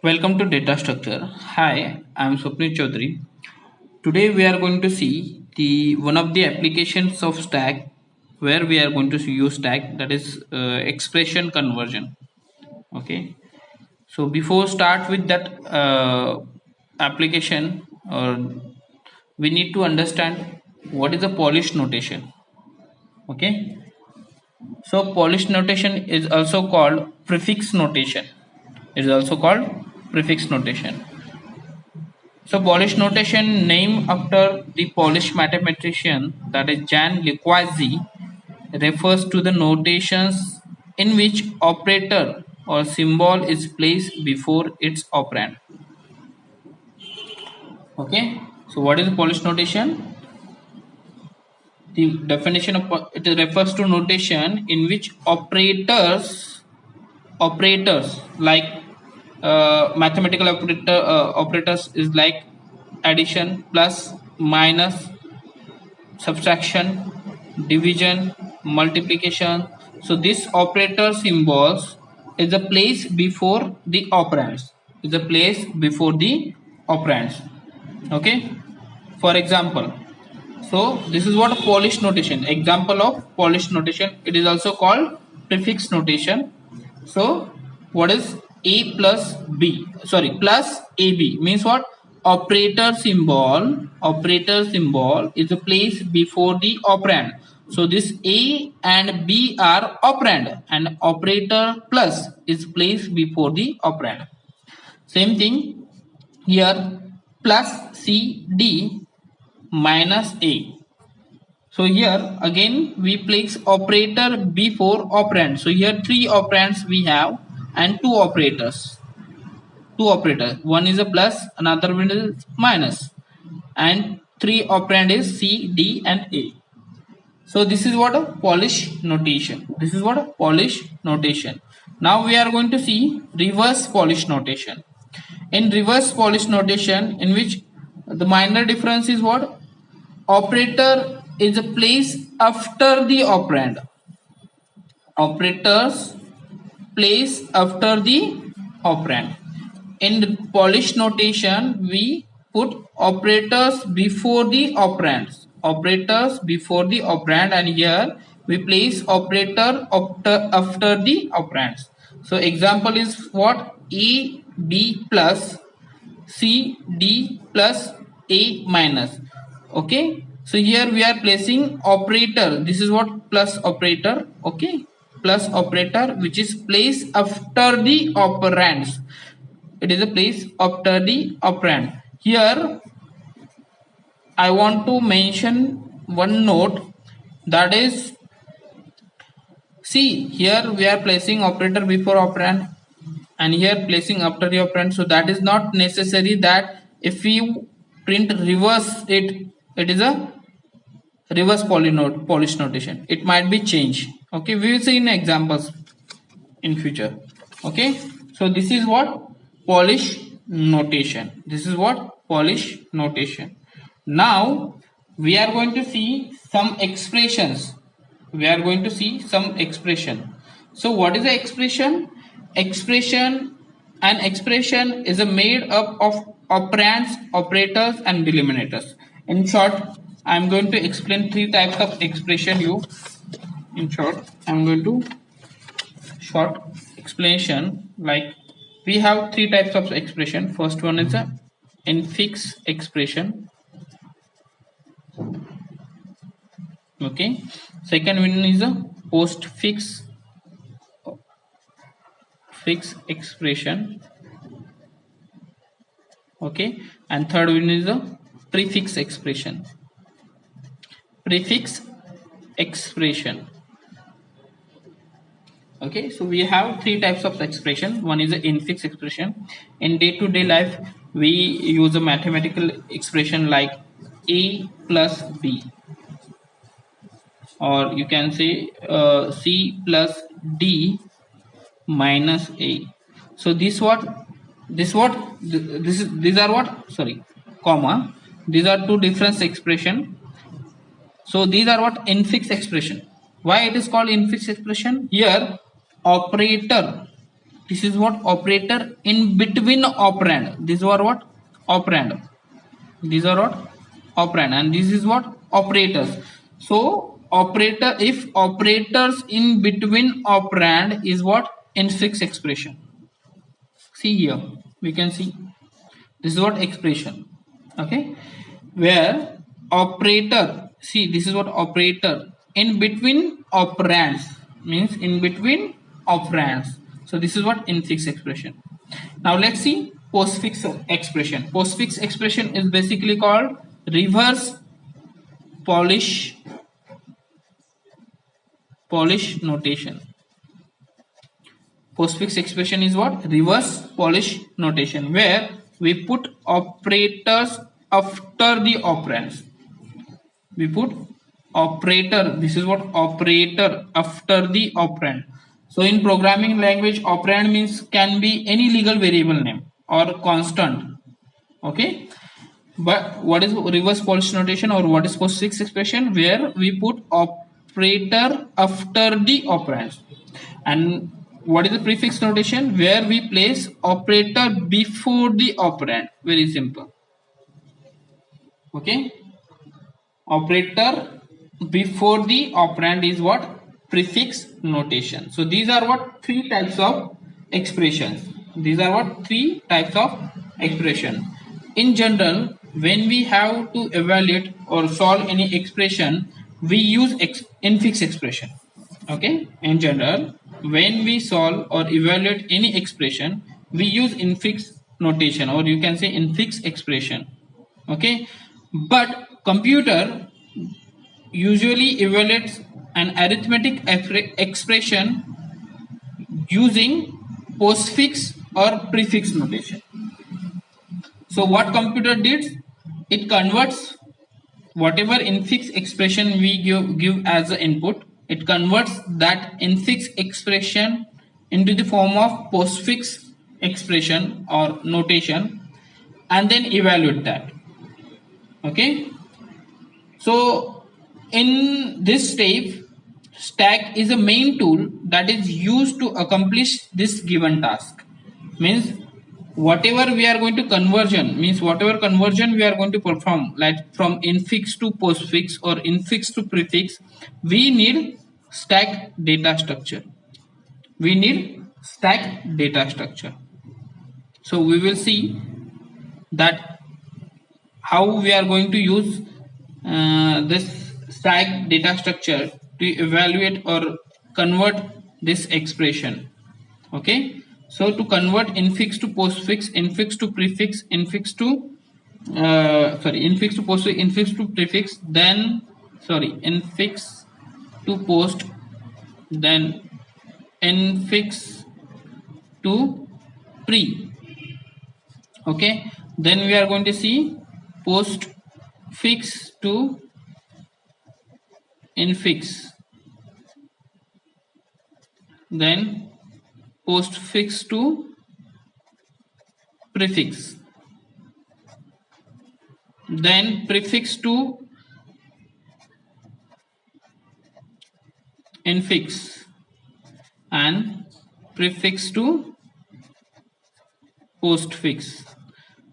Welcome to data structure. Hi, I'm Swapnil Chaudhary. Today we are going to see the one of the applications of stack where we are going to use stack, that is expression conversion. Okay. So before start with that application, we need to understand what is a Polish notation. Okay. So Polish notation is also called prefix notation. It is also called prefix notation. So Polish notation named after the Polish mathematician, that is Jan Lukowski, refers to the notations in which operator or symbol is placed before its operand. Okay. So what is the Polish notation? The definition of it refers to notation in which operators like mathematical operators is like addition, plus, minus, subtraction, division, multiplication. So this operator symbols is a place before the operands. Is a place before the operands. Okay. For example, so this is what Polish notation. Example of Polish notation. It is also called prefix notation. So what is a plus b? Sorry, plus ab means what? Operator symbol is a place before the operand. So this a and b are operand, and operator plus is placed before the operand. Same thing here, plus cd minus a. So here again we place operator before operand. So here three operands we have and two operators. Two operators. One is a plus, another one is minus, and three operand is C, D, and A. So this is what a Polish notation. This is what a Polish notation. Now we are going to see reverse Polish notation. In reverse Polish notation, in which the minor difference is what? Operator is a place after the operand. Operators place after the operand. In the Polish notation, we put operators before the operands. Operators before the operand, and here we place operator after the operands. So example is what? A B plus C D plus A minus. Okay. So here we are placing operator. This is what? Plus operator. Okay. Plus operator which is placed after the operands. It is a place after the operand. Here I want to mention one note, that is, see here we are placing operator before operand and here placing after the operand. So that is not necessary that if we print reverse it, it is a reverse Polish notation. It might be changed. Okay, we will see in examples in future. Okay, so this is what Polish notation. This is what Polish notation. Now we are going to see some expressions. We are going to see some expression. So what is the expression? An expression is a made up of operands, operators, and delimiters. In short, I am going to explain three types of expression you. In short, I am going to short explanation, like we have three types of expression. First one is a infix expression. Okay. Second one is a postfix expression. Okay. And third one is a prefix expression. Prefix expression. Okay, so we have three types of expression. One is the infix expression. In day-to-day life, we use a mathematical expression like a plus b, or you can say c plus d minus a. So these are what? Sorry, comma. These are two different expression. So these are what? Infix expression. Why it is called infix expression? Here operator This is what operator in between operand. These are what operand. These are what operand, and this is what operators. So operator, if operators in between operand is what infix expression. See here, we can see this is what expression. Okay, where operator, see this is what operator in between operands means in between operands. So this is what infix expression. Now let's see postfix expression. Postfix expression is basically called reverse Polish notation. Postfix expression is what? Reverse Polish notation, where we put operators after the operands. We put operator, this is what operator after the operand. So in programming language, operand means can be any legal variable name or constant. Okay, but what is reverse Polish notation, or what is postfix expression? Where we put operator after the operands. And what is the prefix notation? Where we place operator before the operand. Very simple. Okay, operator before the operand is what? Prefix notation. So these are what? Three types of expressions. These are what? Three types of expression. In general, when we have to evaluate or solve any expression, we use infix expression. Okay, in general, when we solve or evaluate any expression, we use infix notation, or you can say infix expression. Okay, but computer usually evaluates an arithmetic expression using postfix or prefix notation. So what computer did? It converts whatever infix expression we give as an input. It converts that infix expression into the form of postfix expression or notation, and then evaluate that. Okay, so in this step, stack is a main tool that is used to accomplish this given task. Means whatever we are going to conversion, means whatever conversion we are going to perform, like from infix to postfix or infix to prefix, we need stack data structure. We need stack data structure. So we will see that how we are going to use this stack data structure to evaluate or convert this expression. Okay, so to convert infix to postfix, infix to prefix, infix to infix to postfix, infix to prefix, then infix to post, then infix to pre. Okay, then we are going to see postfix to infix, then postfix to prefix, then prefix to infix, and prefix to postfix.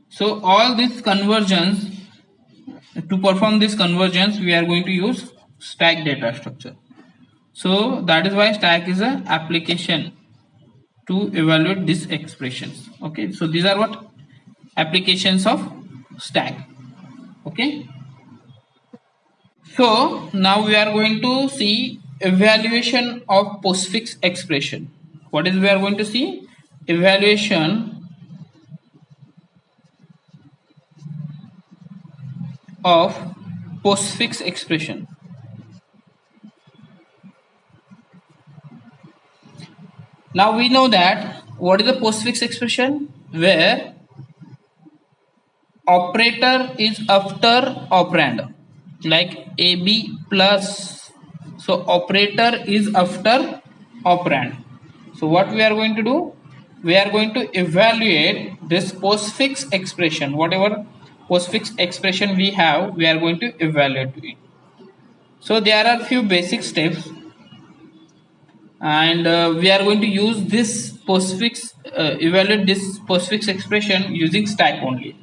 So all these conversions, to perform this convergence, we are going to use stack data structure. So that is why stack is an application to evaluate these expressions. Okay, so these are what applications of stack. Okay, so now we are going to see evaluation of postfix expression. What is we are going to see? Evaluation of postfix expression. Now we know that what is the postfix expression? Where operator is after operand, like AB plus. So operator is after operand. So what we are going to do? We are going to evaluate this postfix expression. Whatever postfix expression we have, we are going to evaluate it. So there are few basic steps. and we are going to use this postfix, evaluate this postfix expression using stack only.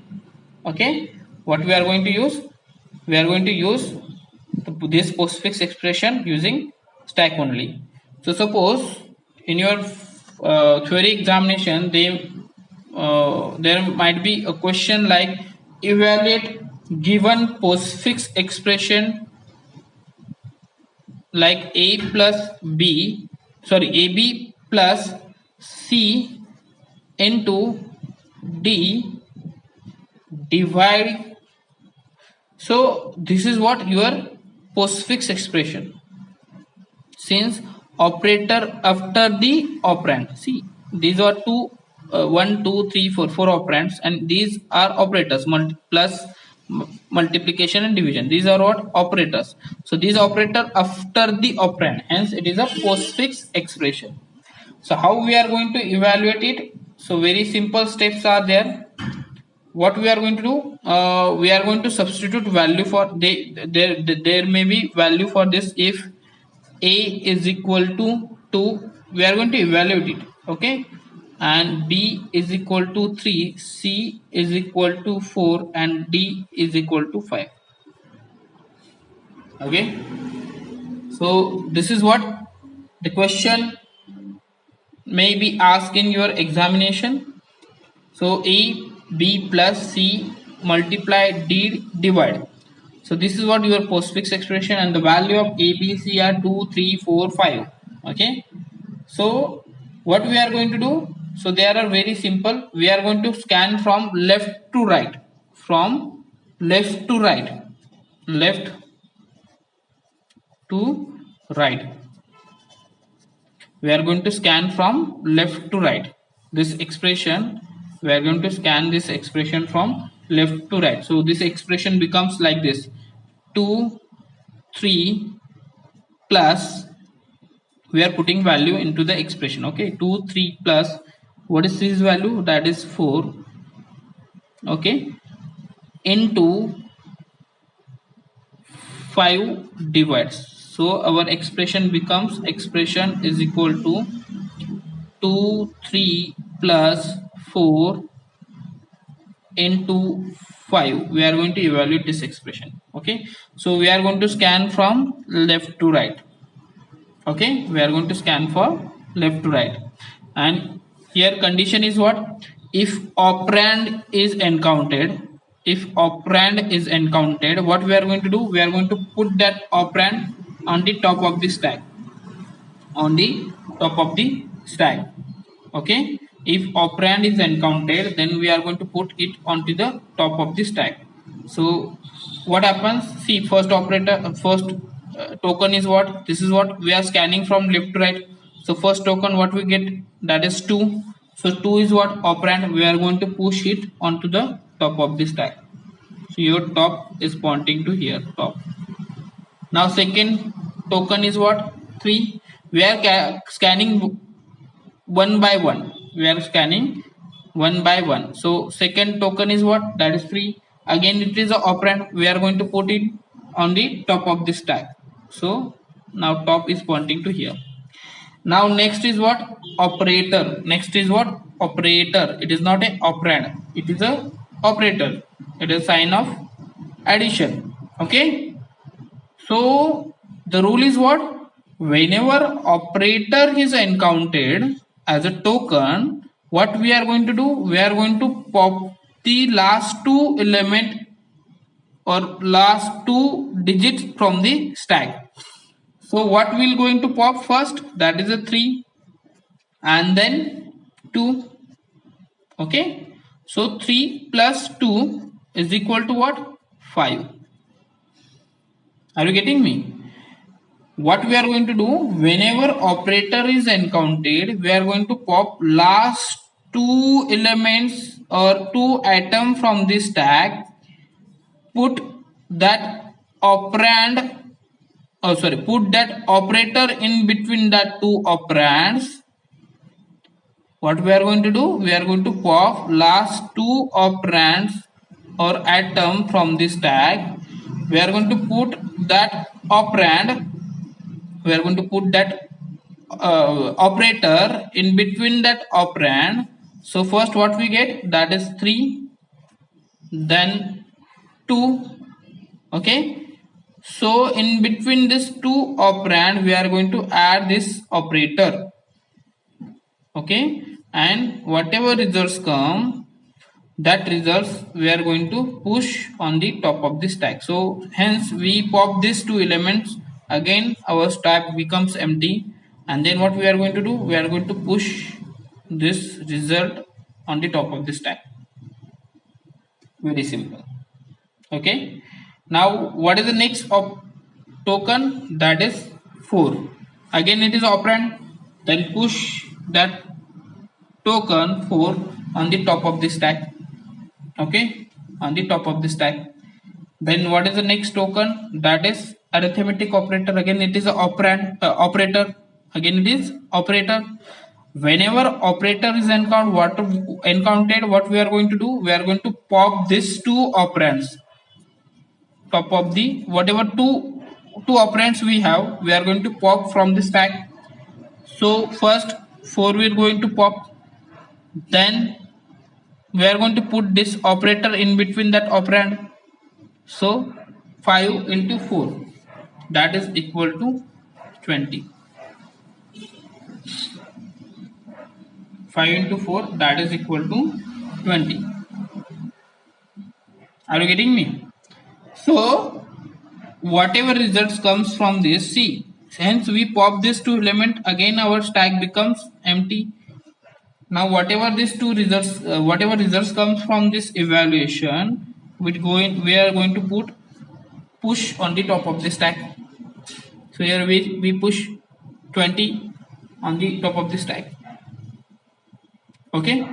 Okay, what we are going to use? We are going to use this postfix expression using stack only. So suppose in your theory examination, there might be a question like evaluate given postfix expression like a plus b, sorry, ab plus c into d divide. So this is what your postfix expression, since operator after the operand. See, these are two 1 2 3 4 4 operands, and these are operators, plus multiplication and division. These are what? Operators. So these operator after the operand, hence it is a postfix expression. So how we are going to evaluate it? So very simple steps are there. What we are going to do? We are going to substitute value for there may be value for this. If a is equal to 2, we are going to evaluate it. Okay, and b is equal to 3, c is equal to 4, and d is equal to 5. Okay, so this is what the question may be asked in your examination. So a b plus c multiply d divide. So this is what your postfix expression, and the value of a b c are 2 3 4 5. Okay, so what we are going to do? So they are very simple. We are going to scan from left to right, from left to right, left to right. We are going to scan from left to right. This expression, we are going to scan this expression from left to right. So this expression becomes like this: 2 3 plus, we are putting value into the expression. Okay, 2 3 plus, what is this value? That is 4. Okay, into 5 divides. So our expression becomes, expression is equal to 2 3 plus 4 into 5. We are going to evaluate this expression. Okay, so we are going to scan from left to right. Okay, we are going to scan for left to right, and here condition is what? If operand is encountered, if operand is encountered, what we are going to do? We are going to put that operand on the top of the stack, on the top of the stack. Okay, if operand is encountered, then we are going to put it onto the top of the stack. So what happens? See, first operator, first token is what? This is what we are scanning from left to right. So first token, what we get? That is 2. So 2 is what? Operand. We are going to push it onto the top of the stack. So your top is pointing to here, top. Now second token is what? 3. We are scanning one by one. We are scanning one by one. So second token is what? That is 3. Again it is a operand. We are going to put it on the top of the stack. So now top is pointing to here. Now next is what? Operator. Next is what? Operator. It is not a operand. It is a operator. It is sign of addition. Okay. So the rule is what? Whenever operator is encountered as a token, what we are going to do? We are going to pop the last 2 element or last 2 digits from the stack. So what we'll going to pop first? That is a 3, and then 2. Okay, so 3 plus 2 is equal to what? 5. Are you getting me? What we are going to do? Whenever operator is encountered, we are going to pop last 2 elements or 2 items from the stack, put that operand, put that operator in between that 2 operands. What we are going to do? We are going to pop last 2 operands or atom from the stack. We are going to put that operand, we are going to put that operator in between that operand. So first what we get, that is 3, then 2. Okay, so in between this 2 operand we are going to add this operator. Okay, and whatever results come, that results we are going to push on the top of the stack. So hence we pop these 2 elements, again our stack becomes empty, and then what we are going to do, we are going to push this result on the top of the stack. Very simple. Okay, now what is the next token, that is 4. Again it is operand, then push that token 4 on the top of the stack. Okay, on the top of the stack. Then what is the next token, that is arithmetic operator. Again it is a operand operator, again it is operator. Whenever operator is encountered, what we are going to do, we are going to pop these 2 operands top of the whatever two operands we have, we are going to pop from the stack. So first 4 we are going to pop, then we are going to put this operator in between that operand. So 5 into 4, that is equal to 20. 5 into 4, that is equal to 20. Are you getting me? So whatever results comes from this, see, hence we pop this 2 element, again our stack becomes empty. Now whatever these 2 results, whatever results comes from this evaluation, we are going to push on the top of the stack. So here we push 20 on the top of the stack. Okay,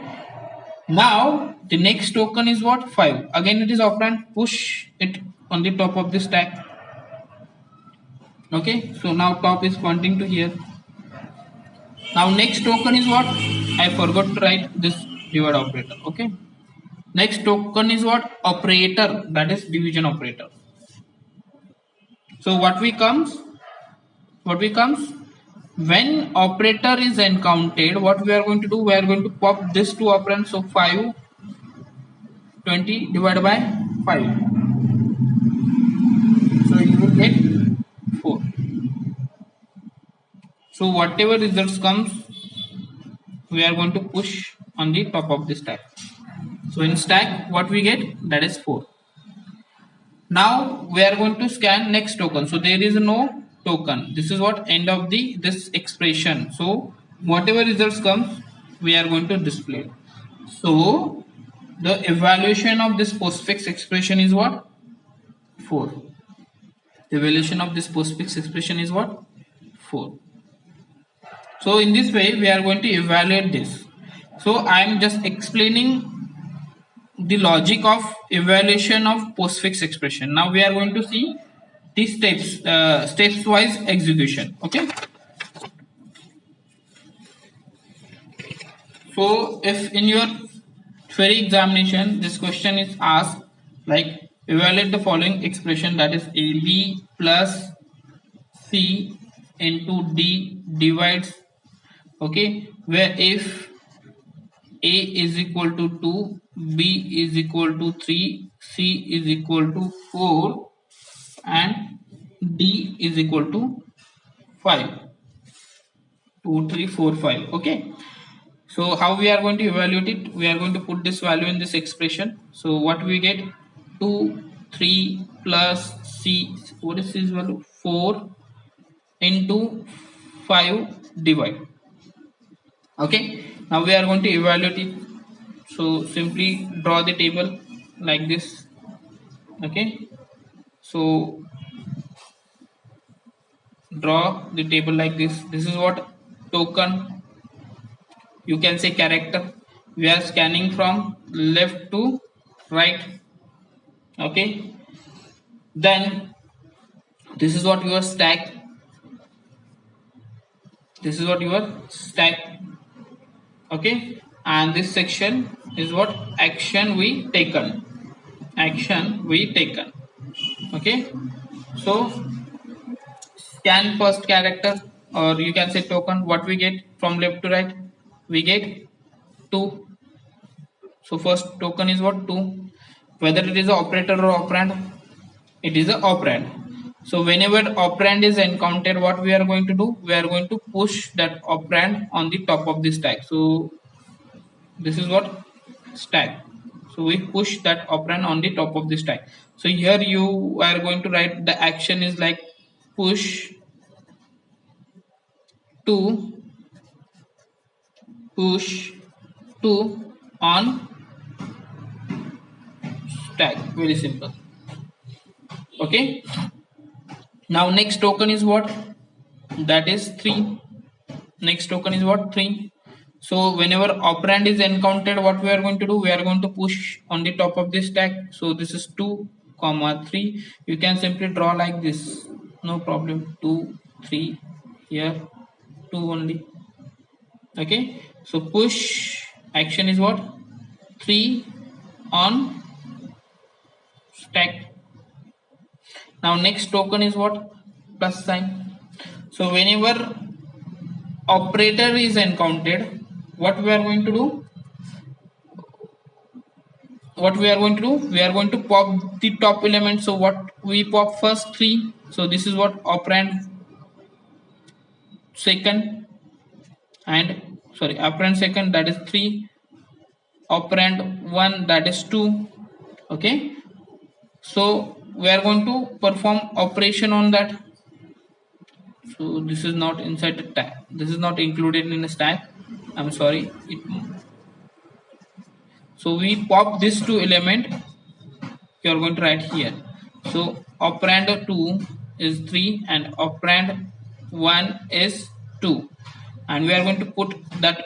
now the next token is what, 5. Again it is operand, push it on the top of the stack. Okay, so now top is pointing to here. Now next token is what, I forgot to write this divide operator. Okay, next token is what, operator, that is division operator. So what comes when operator is encountered, what we are going to do, we are going to pop this 2 operands. So 5, 20 divided by 5, so you will get 4. So whatever results comes, we are going to push on the top of the stack. So in stack what we get, that is 4. Now we are going to scan next token. So there is no token. This is what end of this expression. So whatever results comes, we are going to display. So the evaluation of this postfix expression is what, 4. The evaluation of this postfix expression is what, 4. So in this way we are going to evaluate this. So I am just explaining the logic of evaluation of postfix expression. Now we are going to see the steps wise execution. Okay, so if in your theory examination this question is asked, like evaluate the following expression, that is AB plus C into D divides, okay, where if A is equal to 2, B is equal to 3, C is equal to 4 and D is equal to 5. 2, 3, 4, 5. Okay, so how we are going to evaluate it, we are going to put this value in this expression. So what we get, 2, 3 plus C, what is this value, 4 into 5 divide. Okay, now we are going to evaluate it. So simply draw the table like this. Okay, so draw the table like this. This is what token, you can say character. We are scanning from left to right. Okay, then this is what your stack, this is what your stack. Okay, and this section is what action we taken, okay, so scan first character, or you can say token, what we get from left to right? We get 2. So first token is what? 2. Whether it is an operator or operand, it is an operand. So whenever operand is encountered, what we are going to do? We are going to push that operand on the top of the stack. So this is what? Stack. So we push that operand on the top of the stack. So here you are going to write the action is like push to push to on stack. Very simple. Okay. Now next token is what? That is 3. Next token is what? 3. So whenever operand is encountered, what we are going to do? We are going to push on the top of this stack. So this is 2, 3. You can simply draw like this. No problem. 2, 3. Here 2 only. Okay. So push action is what? 3 on stack. Now next token is what? Plus sign. So whenever operator is encountered, what we are going to do? We are going to pop the top element. So what we pop first? 3. So this is what? Operand second, and sorry, operand second, that is 3. Operand 1, that is 2. Okay. So we are going to perform operation on that. So this is not inside the stack. This is not included in the stack. I'm sorry. So we pop this 2 element. You are going to write here. So operand 2 is 3 and operand 1 is 2. And we are going to put that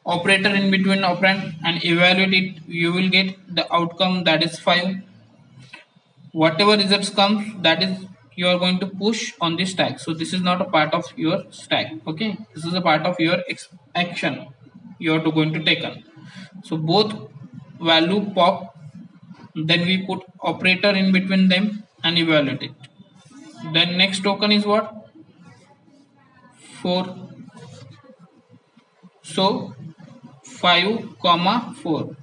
operator in between operand and evaluate it. You will get the outcome, that is 5. Whatever results comes, that is you are going to push on the stack. So this is not a part of your stack. Okay, this is a part of your action you are going to take on. So both value pop, then we put operator in between them and evaluate it. Then next token is what? 4. So 5, 4.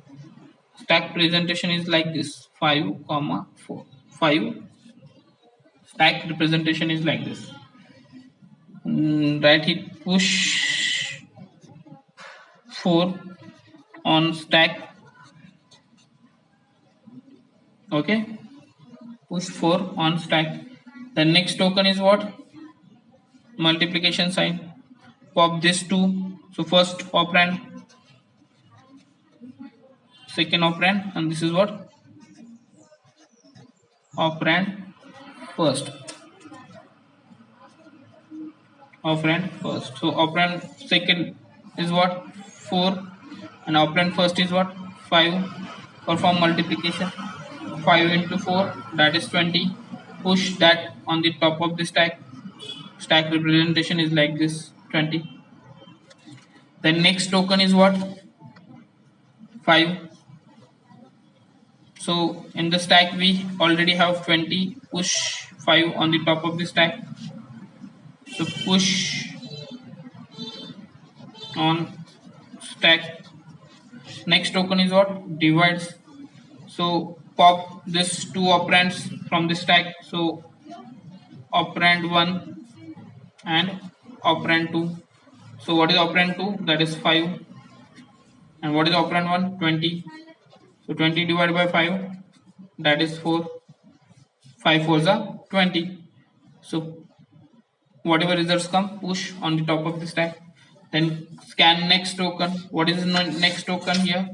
Stack presentation is like this. 5, 4. 5. Stack representation is like this. Right, it push 4 on stack. Okay, push 4 on stack. The next token is what? Multiplication sign. Pop this 2. So first operand, second operand, and this is what? Operand first. Operand first. So operand second is what? 4, and operand first is what? 5. Perform multiplication. 5 into 4, that is 20. Push that on the top of the stack. Stack representation is like this, 20. The next token is what? 5. So in the stack we already have 20. Push 5 on the top of the stack. So push on stack. Next token is what? Divides. So pop this 2 operands from the stack. So operand 1 and operand 2. So what is operand 2? That is 5. And what is operand 1? 20. So 20 divided by 5, that is 4. 5 4s are 20. So whatever results come, push on the top of the stack. Then scan next token. What is the next token here?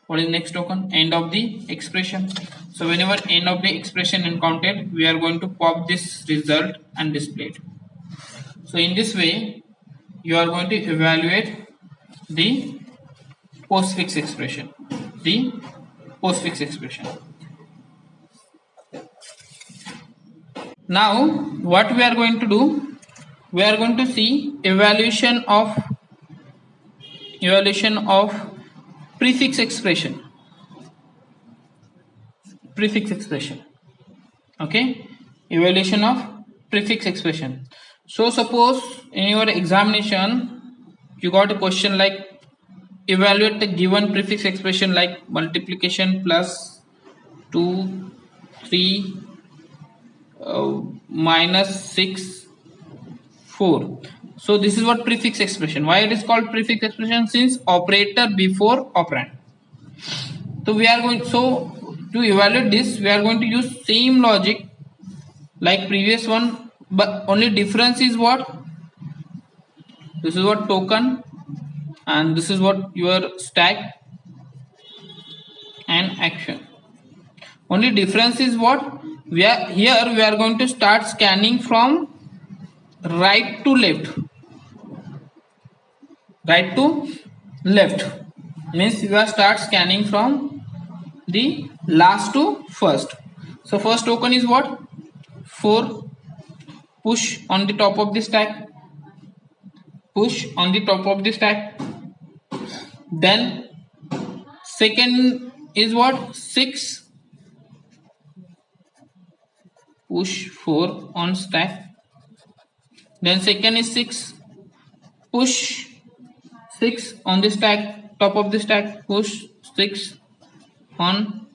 What is next token? End of the expression. So whenever end of the expression encountered, we are going to pop this result and display it. So in this way, you are going to evaluate the postfix expression. The postfix expression. Now what we are going to do? We are going to see evaluation of prefix expression. Prefix expression. Okay, evaluation of prefix expression. So suppose in your examination you got a question like evaluate the given prefix expression like multiplication plus 2 3 minus 6 4. So this is what prefix expression. Why it is called prefix expression? Since operator before operand. So we are going, so to evaluate this we are going to use same logic like previous one, but only difference is what, this is what token and this is what your stack and action. Only difference is what, we are here we are going to start scanning from right to left. Right to left means you are start scanning from the last to first. So first token is what, 4, push on the top of the stack, push on the top of the stack. Then second is what, 6, push 4 on stack. Then second is 6, push 6 on the stack, top of the stack, push 6 on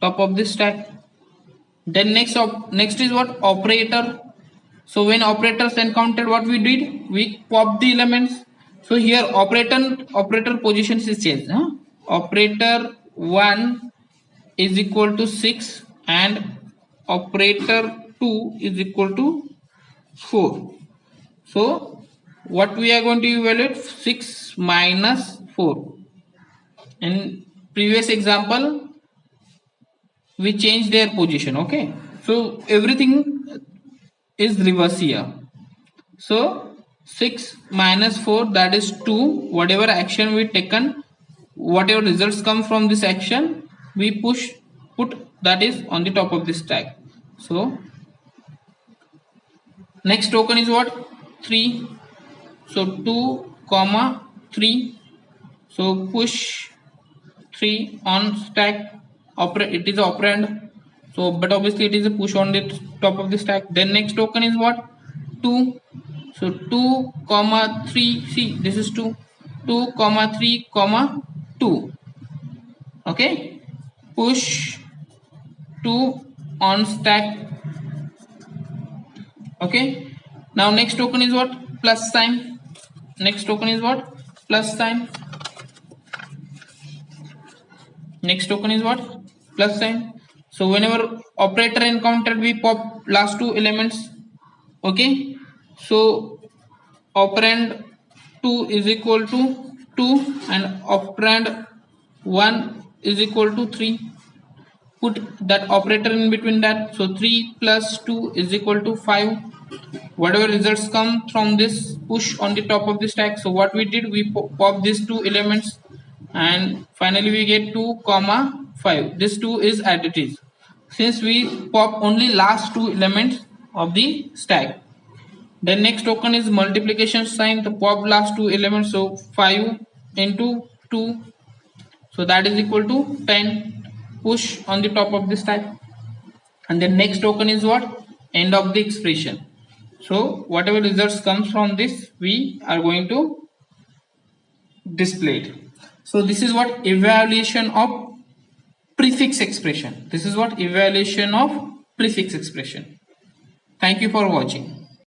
top of the stack. Then next is what, operator. So when operators encountered, what we did, we pop the elements. So here operator positions is changed. Operator 1 is equal to 6 and operator 2 is equal to 4. So what we are going to evaluate, 6 minus 4. In previous example we changed their position. Okay, so everything is reverse here. So 6 minus 4, that is 2. Whatever action we taken, whatever results come from this action, we put that is on the top of this stack. So next token is what, 3. So 2 comma 3. So push 3 on stack. It is operand. So but obviously it is a push on the top of the stack. Then next token is what, 2. So 2 comma 3. See, this is 2. 2 comma 3 comma 2. Okay, push 2 on stack. Okay, now next token is what, plus sign. Next token is what, plus sign. Next token is what, plus sign. So whenever operator encountered, we pop last two elements. Okay, so operand 2 is equal to 2 and operand 1 is equal to 3. Put that operator in between that. So 3 plus 2 is equal to 5. Whatever results come from this, push on the top of the stack. So what we did, we pop these two elements and finally we get 2 comma 5. This 2 is as it is, since we pop only last two elements of the stack. Then next token is multiplication sign, to pop last two elements. So 5 into 2, so that is equal to 10. Push on the top of the stack. And then next token is what, end of the expression. So whatever results comes from this, we are going to display it. So this is what evaluation of prefix expression. This is what evaluation of prefix expression. Thank you for watching.